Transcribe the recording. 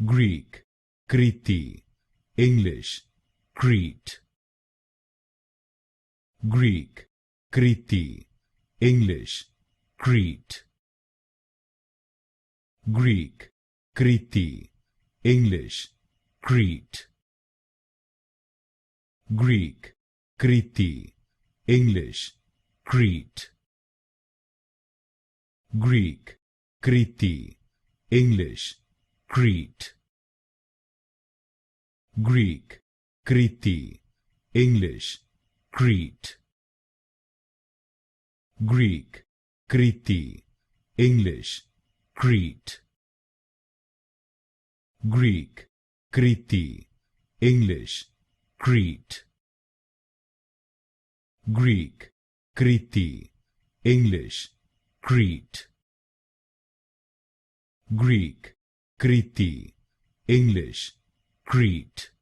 Greek, Crete, English, Crete. Greek, Crete, English, Crete. Greek, Crete, English, Crete. Greek, Crete, English, Crete. Greek, Crete, English, Crete. Greek, Crete, English, Crete. Greek, Crete, English, Crete. Greek, Crete, English, Crete. Greek, Crete, English, Crete. Greek, Crete, English, Crete.